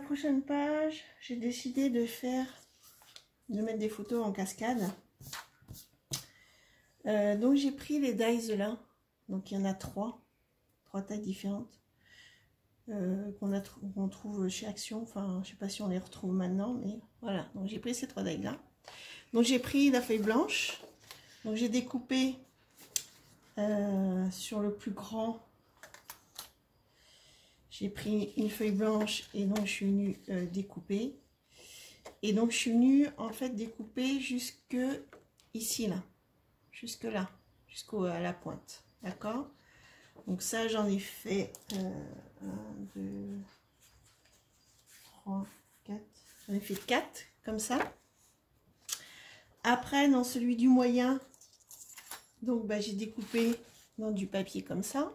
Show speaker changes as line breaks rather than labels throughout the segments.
prochaine page, j'ai décidé de mettre des photos en cascade. Donc j'ai pris les dies là, donc il y en a trois tailles différentes qu'on trouve chez Action. Enfin, je sais pas si on les retrouve maintenant, mais voilà. Donc j'ai pris ces trois dies là. Donc j'ai pris la feuille blanche. Donc j'ai découpé sur le plus grand. J'ai pris une feuille blanche et donc je suis venue découper. Et donc je suis venue en fait découper jusque ici là, jusque là, jusqu'à la pointe, d'accord. Donc ça j'en ai fait 1, 2, 3, 4, j'en ai fait 4 comme ça. Après dans celui du moyen, donc bah, j'ai découpé dans du papier comme ça.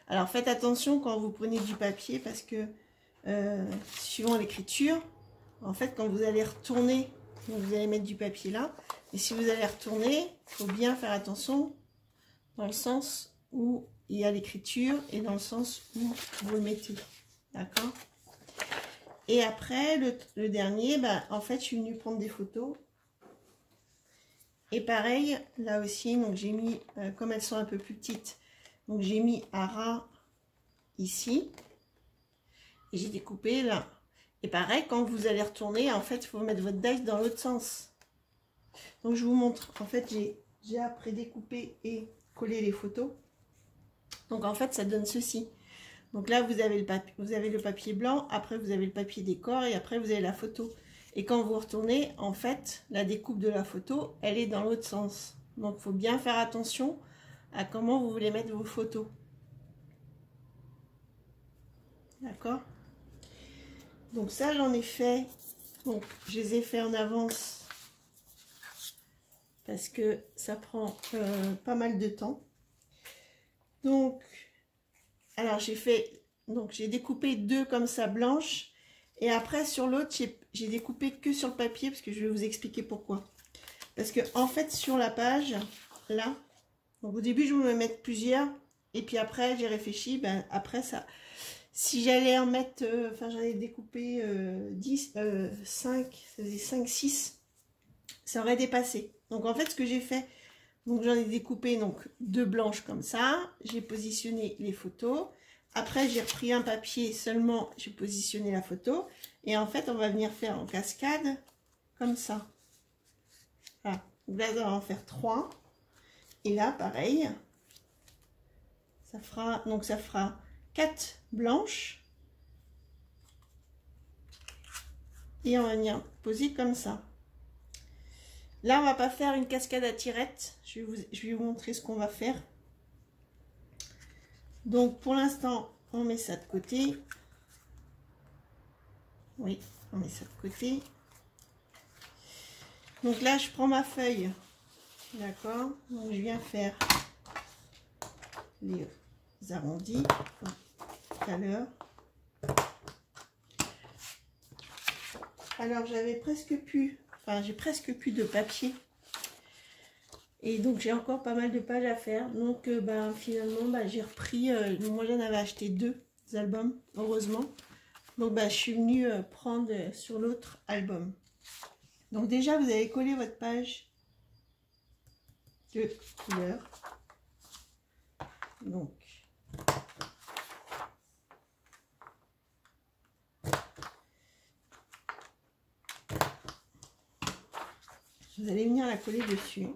Alors faites attention quand vous prenez du papier parce que suivant l'écriture, en fait quand vous allez retourner, donc vous allez mettre du papier là, et si vous allez retourner, il faut bien faire attention dans le sens où il y a l'écriture et dans le sens où vous le mettez, d'accord. Et après le dernier, bah, en fait je suis venue prendre des photos. Et pareil, là aussi, donc j'ai mis, comme elles sont un peu plus petites, donc j'ai mis à ras ici. Et j'ai découpé là. Et pareil, quand vous allez retourner, en fait, il faut mettre votre dies dans l'autre sens. Donc je vous montre. En fait, j'ai après découpé et collé les photos. Donc en fait, ça donne ceci. Donc là, vous avez le papier blanc, après vous avez le papier décor et après vous avez la photo. Et quand vous retournez, en fait, la découpe de la photo, elle est dans l'autre sens. Donc il faut bien faire attention à comment vous voulez mettre vos photos. D'accord? Donc ça, j'en ai fait. Donc je les ai fait en avance parce que ça prend pas mal de temps. Donc, alors j'ai découpé 2 comme ça blanches. Et après sur l'autre, j'ai découpé que sur le papier parce que je vais vous expliquer pourquoi. Parce que en fait sur la page, là, donc au début je voulais mettre plusieurs. Et puis après j'ai réfléchi, ben après ça... Si j'allais en mettre, enfin j'en ai découpé 10, 5, ça faisait 5, 6, ça aurait dépassé. Donc en fait ce que j'ai fait, donc j'en ai découpé donc 2 blanches comme ça, j'ai positionné les photos. Après j'ai repris un papier seulement, j'ai positionné la photo. Et en fait on va venir faire en cascade comme ça. Voilà. Donc là on va en faire 3. Et là pareil, ça fera 4 blanches et on va venir poser comme ça. Là on va pas faire une cascade à tirettes, je vais vous montrer ce qu'on va faire. Donc pour l'instant on met ça de côté, oui on met ça de côté. Donc là je prends ma feuille, d'accord, donc je viens faire les arrondis tout à l'heure. Alors j'avais presque plus, enfin j'ai presque plus de papier et donc j'ai encore pas mal de pages à faire. Donc ben, finalement j'ai repris, moi j'en avais acheté 2 albums heureusement. Donc ben, je suis venue prendre sur l'autre album. Donc déjà vous avez collé votre page de couleur. Donc vous allez venir la coller dessus.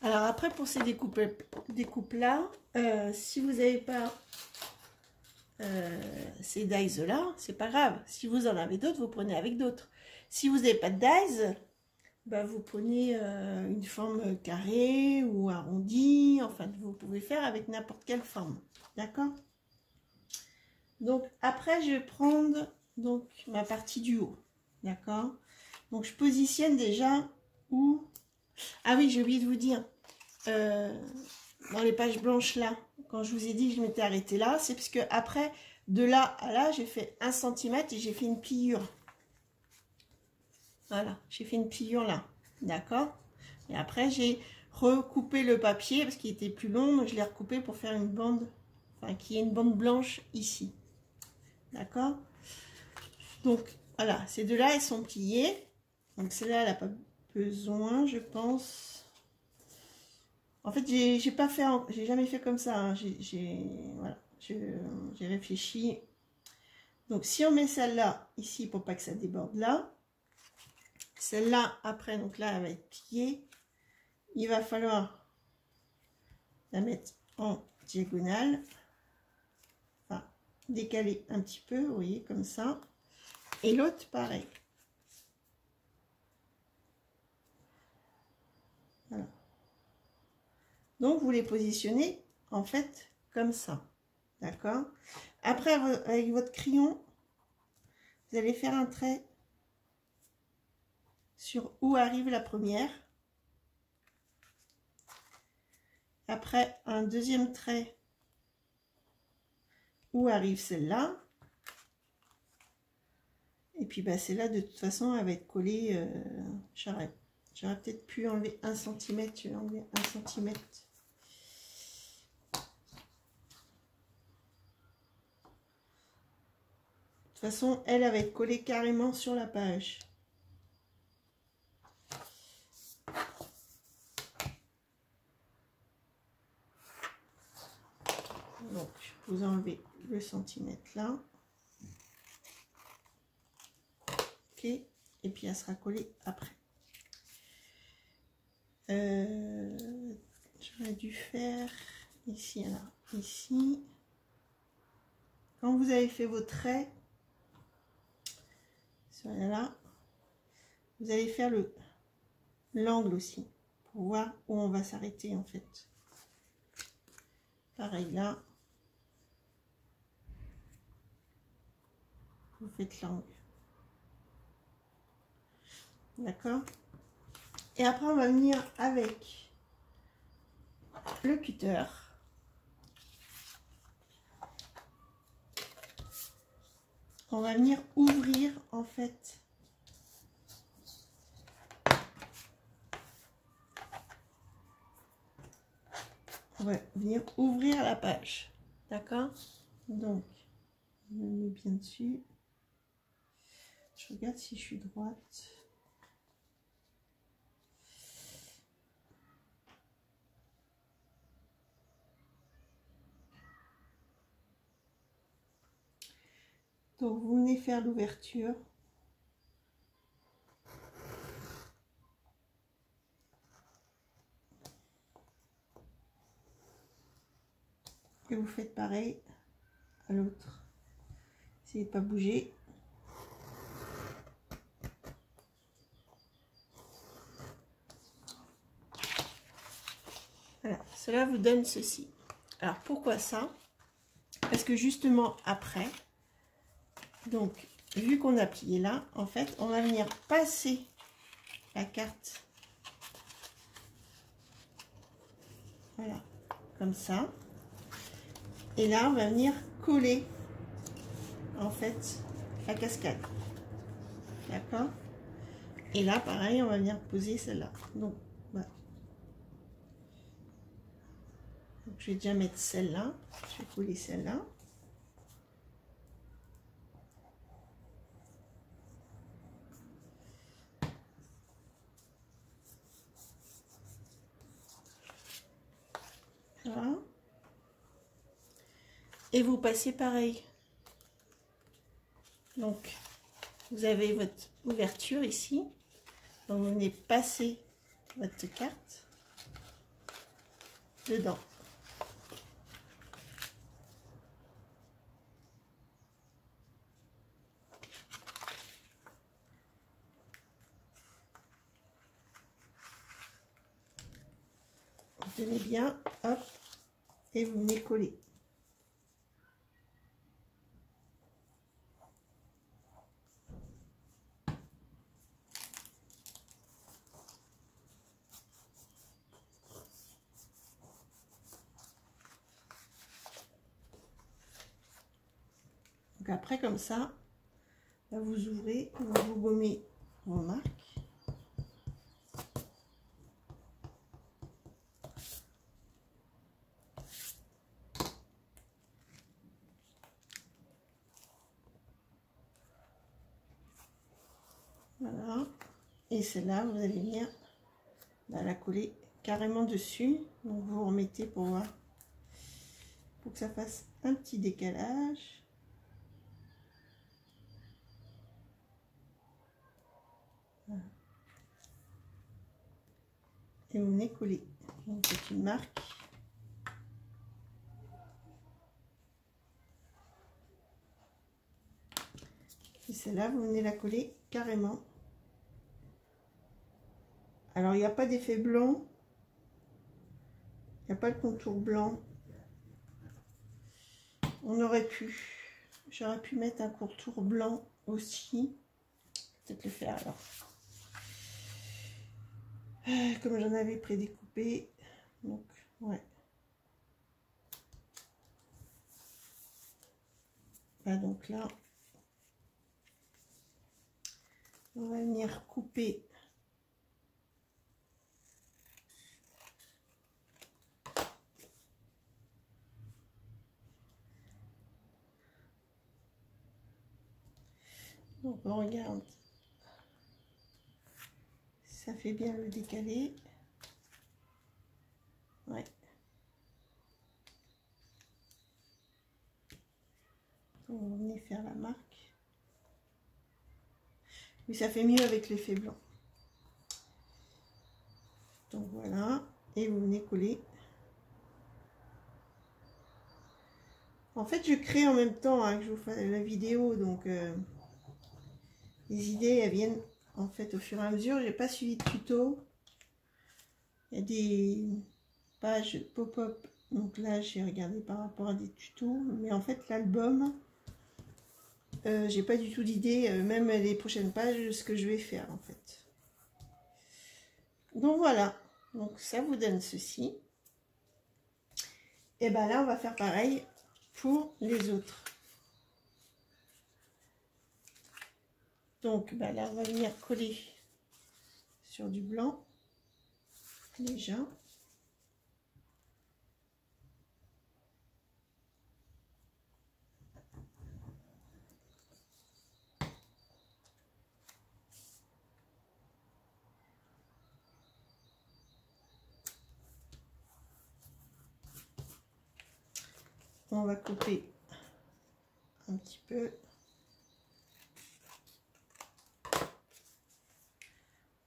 Alors après pour ces découpes là, si vous n'avez pas ces dies là, c'est pas grave. Si vous en avez d'autres, vous prenez avec d'autres. Si vous n'avez pas de dies, bah, vous prenez une forme carrée ou arrondie. Enfin, vous pouvez faire avec n'importe quelle forme. D'accord? Donc après, je vais prendre donc ma partie du haut. D'accord? Donc je positionne déjà où... Ah oui, j'ai oublié de vous dire. dans les pages blanches là, quand je vous ai dit que je m'étais arrêtée là, c'est parce que après, de là à là, j'ai fait 1 cm et j'ai fait une pliure. Voilà, j'ai fait une pliure là, d'accord? Et après, j'ai recoupé le papier parce qu'il était plus long, donc je l'ai recoupé pour faire une bande, enfin, qu'il y ait une bande blanche ici, d'accord? Donc, voilà, ces deux-là, elles sont pliées. Donc, celle-là, elle n'a pas besoin, je pense. En fait, j'ai jamais fait comme ça, hein. Voilà, j'ai réfléchi. Donc, si on met celle-là ici pour pas que ça déborde là, celle-là, après, donc là, elle va être pliée. Il va falloir la mettre en diagonale. Enfin, décaler un petit peu, vous voyez, comme ça. Et l'autre, pareil. Voilà. Donc, vous les positionnez, en fait, comme ça. D'accord? Après, avec votre crayon, vous allez faire un trait sur où arrive la première. Après, un deuxième trait où arrive celle-là. Et puis, bah, celle-là, de toute façon, elle va être collée. J'aurais peut-être pu enlever 1 cm. Je vais enlever 1 cm. De toute façon, elle va être collée carrément sur la page. Donc, vous enlevez le centimètre là. Ok. Et puis, elle sera collée après. J'aurais dû faire ici, alors ici. Quand vous avez fait vos traits, là, vous allez faire l'angle aussi pour voir où on va s'arrêter en fait. Pareil là, vous faites l'angle. D'accord? Et après on va venir avec le cutter. On va venir ouvrir en fait on va venir ouvrir la page. D'accord? Donc je me mets bien dessus. Je regarde si je suis droite. Donc vous venez faire l'ouverture. Et vous faites pareil à l'autre. Essayez de ne pas bouger. Voilà, cela vous donne ceci. Alors pourquoi ça? Parce que justement après, donc vu qu'on a plié là, en fait, on va venir passer la carte. Voilà, comme ça. Et là, on va venir coller, en fait, la cascade. D'accord? Et là, pareil, on va venir poser celle-là. Donc, voilà. Donc, je vais déjà mettre celle-là. Je vais coller celle-là. Voilà. Et vous passez pareil. Donc, vous avez votre ouverture ici. Donc, vous venez passer votre carte dedans. Vous tenez bien, hop, et vous venez coller. Donc après, comme ça, là, vous ouvrez, vous gommez vos marques. Voilà. Et celle-là, vous allez venir la coller carrément dessus. Donc vous remettez pour voir, pour que ça fasse un petit décalage. Voilà. Et vous venez coller. Donc c'est une marque. Et celle-là, vous venez la coller carrément. Alors il n'y a pas d'effet blanc. Il n'y a pas de contour blanc. On aurait pu. J'aurais pu mettre un contour blanc aussi. Peut-être le faire alors. Comme j'en avais prédécoupé. Donc, ouais. Bah, donc là, on va venir couper. Donc on regarde. Ça fait bien le décalé. Ouais. Donc on va venir faire la marque. Mais ça fait mieux avec l'effet blanc. Donc voilà. Et vous venez coller. En fait, je crée en même temps que je vous fais la vidéo. Donc les idées, elles viennent en fait au fur et à mesure. J'ai pas suivi de tuto. Il y a des pages pop-up. Donc là, j'ai regardé par rapport à des tutos. Mais en fait, l'album, j'ai pas du tout d'idée, même les prochaines pages, ce que je vais faire en fait. Donc voilà. Donc ça vous donne ceci. Et ben là, on va faire pareil pour les autres. Donc ben là, on va venir coller sur du blanc déjà. On va couper un petit peu.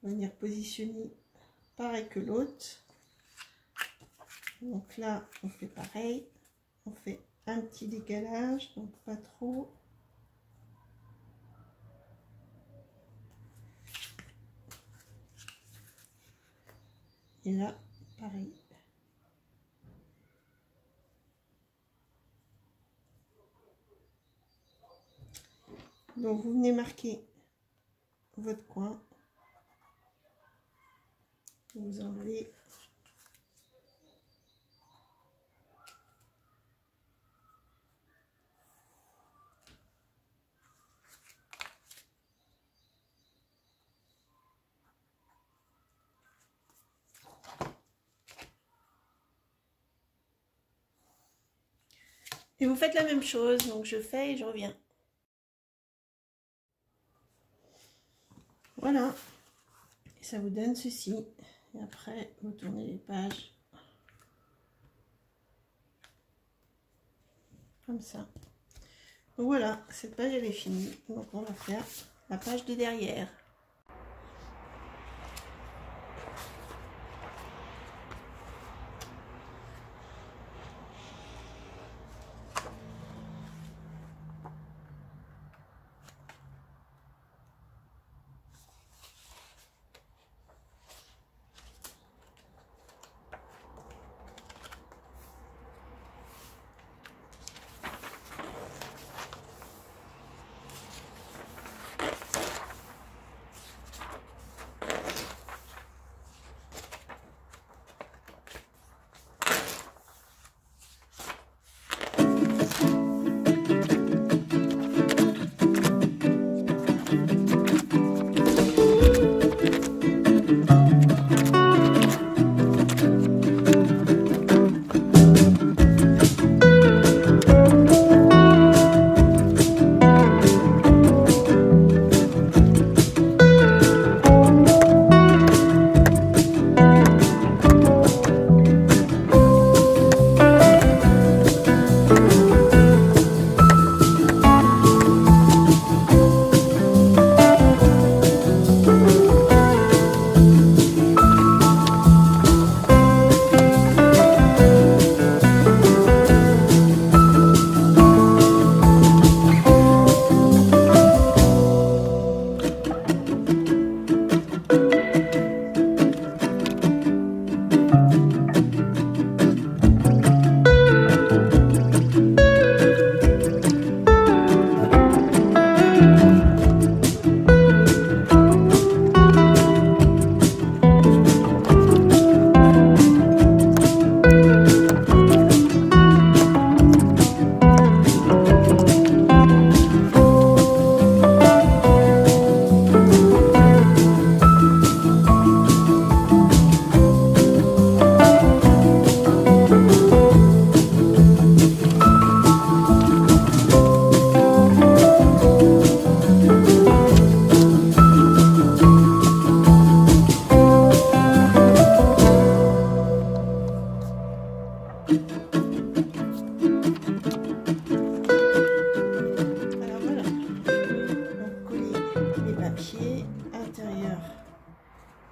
On va venir positionner pareil que l'autre. Donc là, on fait pareil. On fait un petit décalage, donc pas trop. Et là, pareil. Donc vous venez marquer votre coin. Vous enlevez. Et vous faites la même chose, donc je fais et je reviens. Voilà. Et ça vous donne ceci. Et après, vous tournez les pages. Comme ça. Donc voilà, cette page elle est finie. Donc on va faire la page de derrière.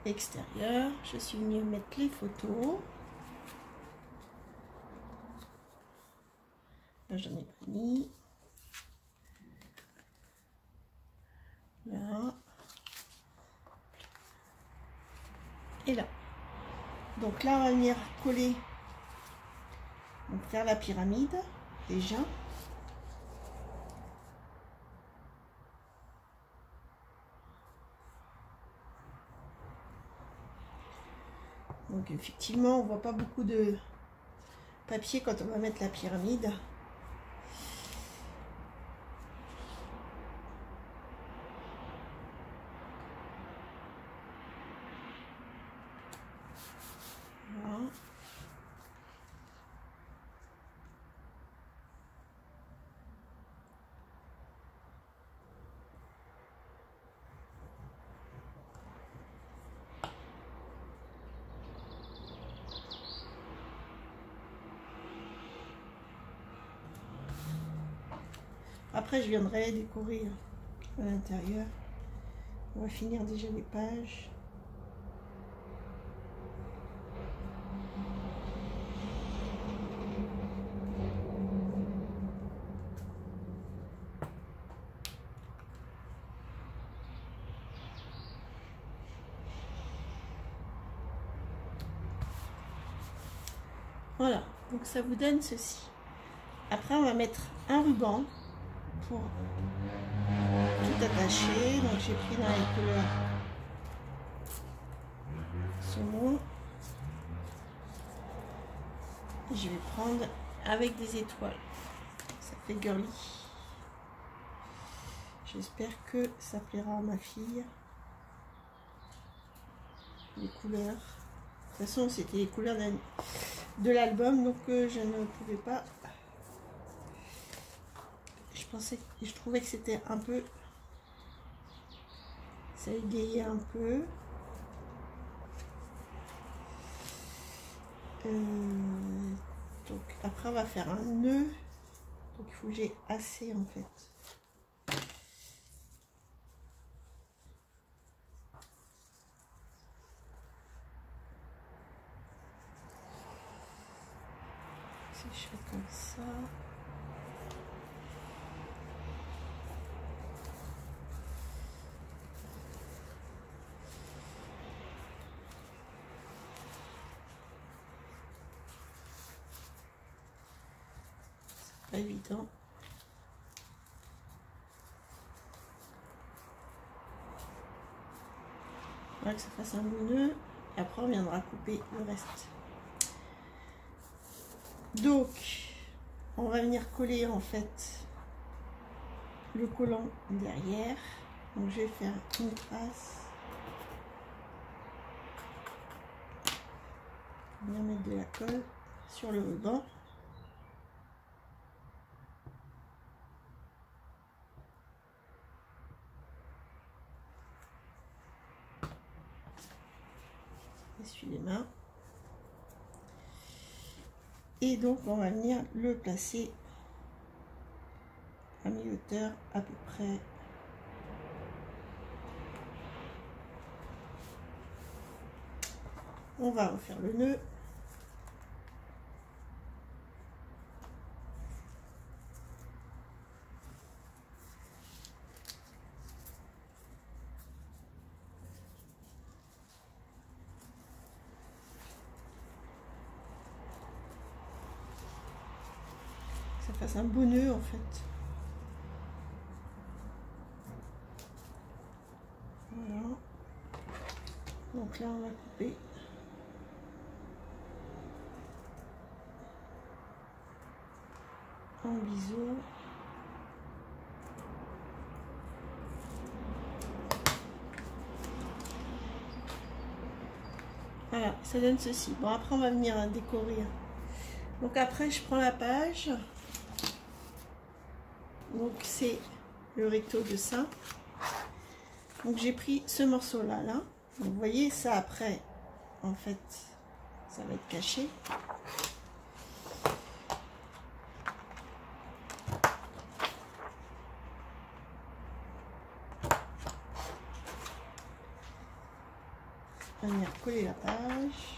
extérieur. Je suis venue mettre les photos. Là, j'en ai pas mis. Là. Et là. Donc là, on va venir coller, donc faire la pyramide déjà. Donc effectivement, on voit pas beaucoup de papier quand on va mettre la pyramide. Voilà. Après, je viendrai décorer à l'intérieur. On va finir déjà les pages. Voilà, donc ça vous donne ceci. Après, on va mettre un ruban pour tout attacher. Donc j'ai pris dans les couleurs saumon. Je vais prendre avec des étoiles. Ça fait girly. J'espère que ça plaira à ma fille. Les couleurs. De toute façon, c'était les couleurs de l'album, donc je ne pouvais pas. Je trouvais que c'était un peu. Ça égayait un peu. Donc après, on va faire un nœud. Donc il faut que j'ai assez en fait. Si je fais comme ça. C'est pas évident. Voilà, que ça fasse un beau nœud. Et après, on viendra couper le reste. Donc, on va venir coller en fait le collant derrière. Donc, je vais faire une trace. Bien mettre de la colle sur le ruban. Essuie les mains. Et donc on va venir le placer à mi-hauteur à peu près. On va refaire le nœud. Ça fasse un beau nœud en fait. Voilà. Donc là on va couper. En biseau. Voilà, ça donne ceci. Bon, après on va venir décorer. Donc après je prends la page. Donc c'est le recto de ça. Donc j'ai pris ce morceau là. Donc vous voyez ça après, en fait, ça va être caché. On va venir coller la page.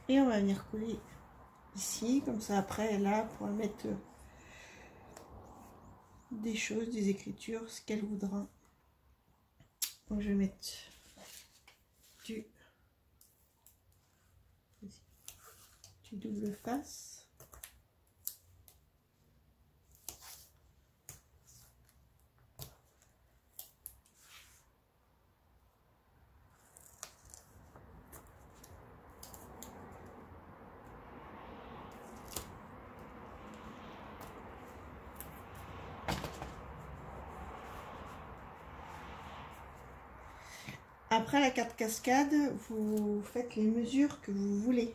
Et on va venir coller ici, comme ça après là, pour mettre des choses, des écritures, ce qu'elle voudra. Donc je vais mettre du double face. Après la carte cascade, vous faites les mesures que vous voulez.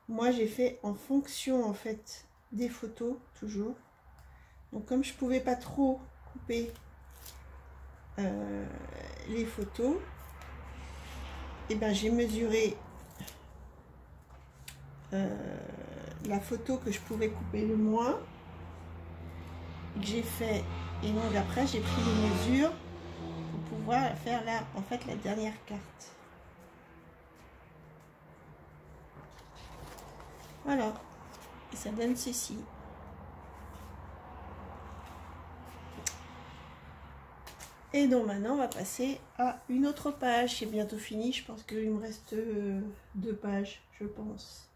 Moi, j'ai fait en fonction en fait des photos toujours. Donc comme je pouvais pas trop couper les photos, et ben j'ai mesuré la photo que je pouvais couper le moins. J'ai fait, et donc après j'ai pris les mesures pour pouvoir faire là en fait la dernière carte. Voilà, et ça donne ceci. Et donc maintenant on va passer à une autre page. C'est bientôt fini, je pense qu'il me reste 2 pages, je pense.